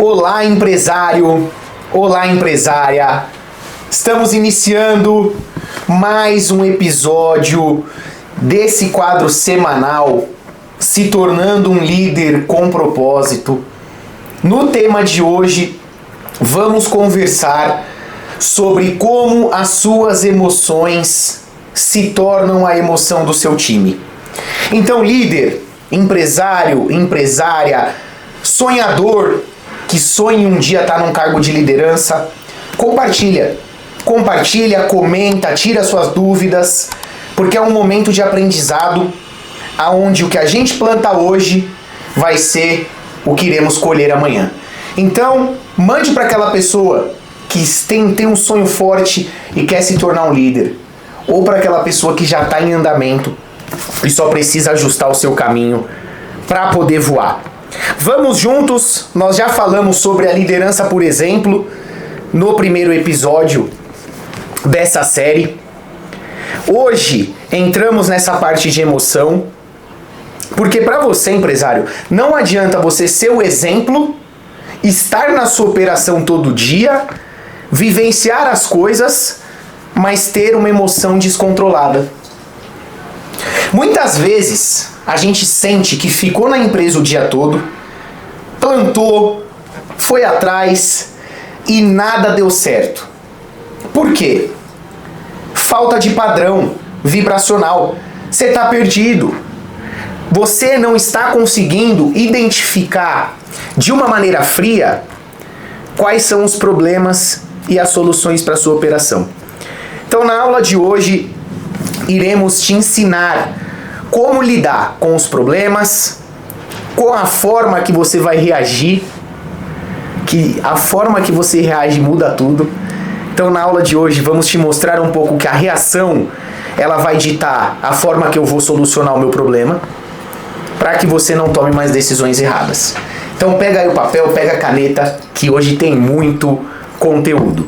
Olá, empresário! Olá, empresária! Estamos iniciando mais um episódio desse quadro semanal, se tornando um líder com propósito. No tema de hoje, vamos conversar sobre como as suas emoções se tornam a emoção do seu time. Então, líder, empresário, empresária, sonhador, que sonha um dia estar num cargo de liderança, compartilha, comenta, tira suas dúvidas, porque é um momento de aprendizado, aonde o que a gente planta hoje vai ser o que iremos colher amanhã. Então, mande para aquela pessoa que tem um sonho forte e quer se tornar um líder, ou para aquela pessoa que já está em andamento e só precisa ajustar o seu caminho para poder voar. Vamos juntos, nós já falamos sobre a liderança por exemplo no primeiro episódio dessa série. Hoje entramos nessa parte de emoção, porque para você, empresário, não adianta você ser o exemplo, estar na sua operação todo dia, vivenciar as coisas, mas ter uma emoção descontrolada. Muitas vezes a gente sente que ficou na empresa o dia todo, plantou, foi atrás e nada deu certo. Por quê? Falta de padrão vibracional. Você está perdido. Você não está conseguindo identificar de uma maneira fria quais são os problemas e as soluções para a sua operação. Então, na aula de hoje, iremos te ensinar como lidar com os problemas, com a forma que você vai reagir, que a forma que você reage muda tudo. Então, na aula de hoje, vamos te mostrar um pouco que a reação, ela vai ditar a forma que eu vou solucionar o meu problema, para que você não tome mais decisões erradas. Então, pega aí o papel, pega a caneta, que hoje tem muito conteúdo.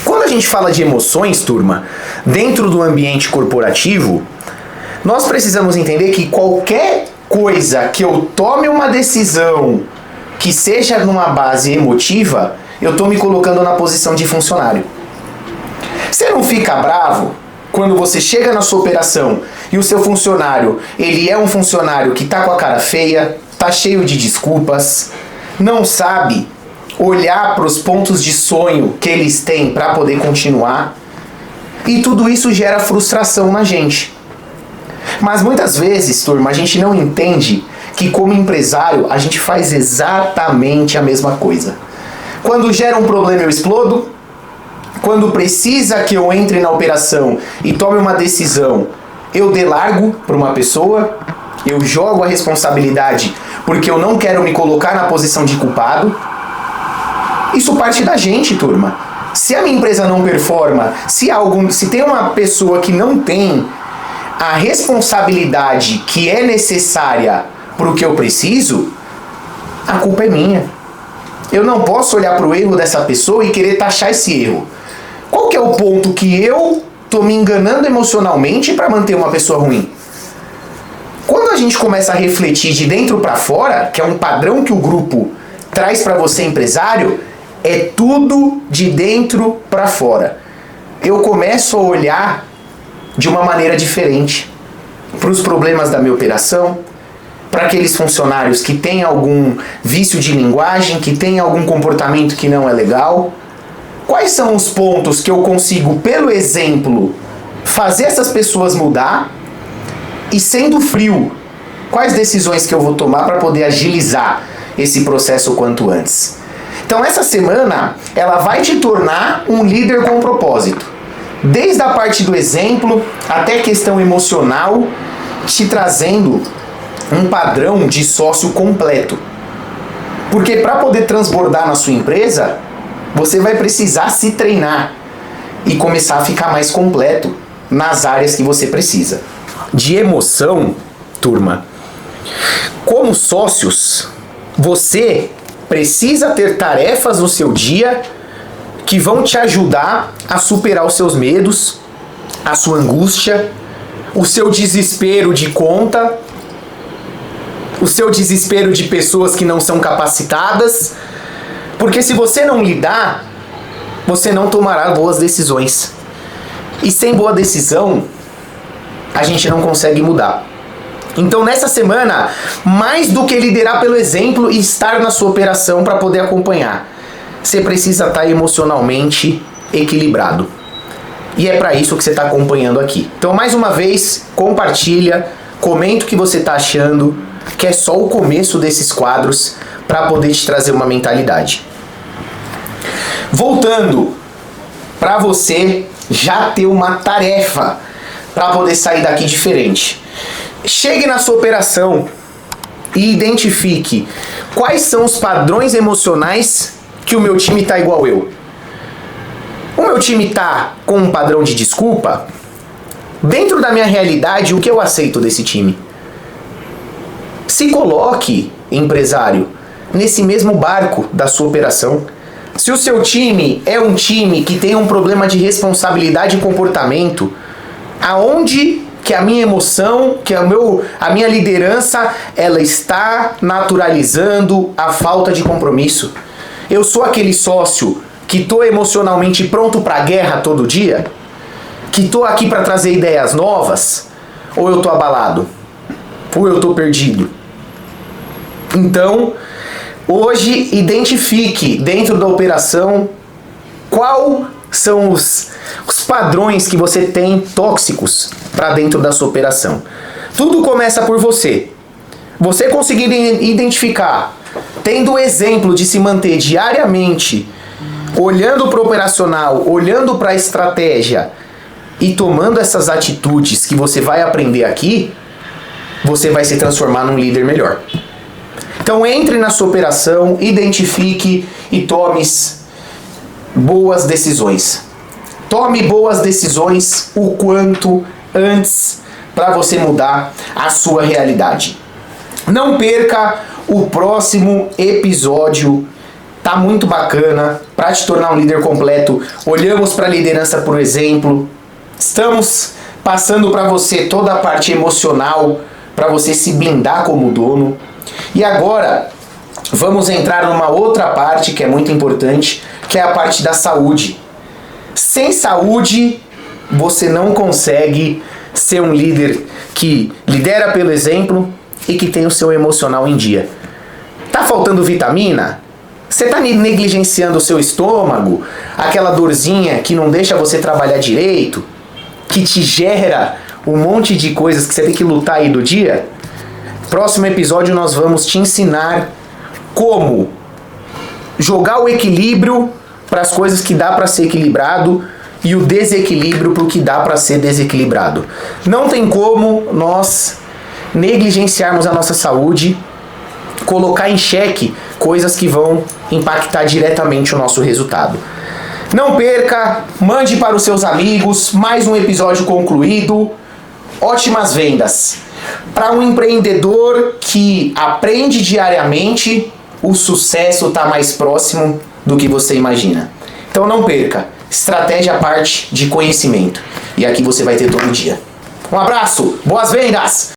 Quando a gente fala de emoções, turma, dentro do ambiente corporativo, nós precisamos entender que qualquer coisa que eu tome uma decisão que seja numa base emotiva, eu estou me colocando na posição de funcionário. Você não fica bravo quando você chega na sua operação e o seu funcionário, ele é um funcionário que está com a cara feia, está cheio de desculpas, não sabe olhar para os pontos de sonho que eles têm para poder continuar, e tudo isso gera frustração na gente. Mas muitas vezes, turma, a gente não entende que como empresário a gente faz exatamente a mesma coisa. Quando gera um problema eu explodo, quando precisa que eu entre na operação e tome uma decisão, eu delargo para uma pessoa, eu jogo a responsabilidade porque eu não quero me colocar na posição de culpado. Isso parte da gente, turma. Se a minha empresa não performa, se tem uma pessoa que não tem a responsabilidade que é necessária para o que eu preciso, a culpa é minha. Eu não posso olhar para o erro dessa pessoa e querer taxar esse erro. Qual que é o ponto que eu estou me enganando emocionalmente para manter uma pessoa ruim? Quando a gente começa a refletir de dentro para fora, que é um padrão que o grupo traz para você, empresário, é tudo de dentro para fora. Eu começo a olhar de uma maneira diferente para os problemas da minha operação, para aqueles funcionários que têm algum vício de linguagem, que têm algum comportamento que não é legal. Quais são os pontos que eu consigo, pelo exemplo, fazer essas pessoas mudar? E sendo frio, quais decisões que eu vou tomar para poder agilizar esse processo o quanto antes? Então essa semana, ela vai te tornar um líder com propósito. Desde a parte do exemplo até a questão emocional, te trazendo um padrão de sócio completo. Porque para poder transbordar na sua empresa, você vai precisar se treinar e começar a ficar mais completo nas áreas que você precisa. De emoção, turma, como sócios, você precisa ter tarefas no seu dia que vão te ajudar a superar os seus medos, a sua angústia, o seu desespero de conta, o seu desespero de pessoas que não são capacitadas, Porque se você não lidar, você não tomará boas decisões. E sem boa decisão, a gente não consegue mudar. Então nessa semana, mais do que liderar pelo exemplo e estar na sua operação para poder acompanhar, você precisa estar emocionalmente equilibrado. E é para isso que você está acompanhando aqui. Então mais uma vez, compartilha, comenta o que você está achando, que é só o começo desses quadros para poder te trazer uma mentalidade. Voltando, para você já ter uma tarefa para poder sair daqui diferente. Chegue na sua operação e identifique quais são os padrões emocionais que o meu time está igual eu. O meu time está com um padrão de desculpa? Dentro da minha realidade, o que eu aceito desse time? Se coloque, empresário, nesse mesmo barco da sua operação. Se o seu time é um time que tem um problema de responsabilidade e comportamento, aonde que a minha emoção, que a minha liderança, ela está naturalizando a falta de compromisso? Eu sou aquele sócio que tô emocionalmente pronto para a guerra todo dia? Que tô aqui para trazer ideias novas? Ou eu tô abalado? Ou eu tô perdido? Então, hoje identifique dentro da operação qual são os padrões que você tem tóxicos para dentro da sua operação. Tudo começa por você. Você conseguir identificar, tendo o exemplo de se manter diariamente, olhando para o operacional, olhando para a estratégia e tomando essas atitudes que você vai aprender aqui, você vai se transformar num líder melhor. Então entre na sua operação, identifique e tome boas decisões. Tome boas decisões o quanto antes para você mudar a sua realidade. Não perca o próximo episódio. Tá muito bacana para te tornar um líder completo. Olhamos para a liderança por exemplo. Estamos passando para você toda a parte emocional para você se blindar como dono. E agora vamos entrar numa outra parte que é muito importante, que é a parte da saúde. Sem saúde, você não consegue ser um líder que lidera pelo exemplo e que tem o seu emocional em dia. Tá faltando vitamina? Você tá negligenciando o seu estômago? Aquela dorzinha que não deixa você trabalhar direito? Que te gera um monte de coisas que você tem que lutar aí do dia? Próximo episódio nós vamos te ensinar como jogar o equilíbrio para as coisas que dá para ser equilibrado e o desequilíbrio para o que dá para ser desequilibrado. Não tem como nós negligenciarmos a nossa saúde, colocar em xeque coisas que vão impactar diretamente o nosso resultado. Não perca, mande para os seus amigos, mais um episódio concluído. Ótimas vendas. Para um empreendedor que aprende diariamente, o sucesso está mais próximo do que você imagina. Então não perca, estratégia à parte de conhecimento. E aqui você vai ter todo dia. Um abraço, boas vendas!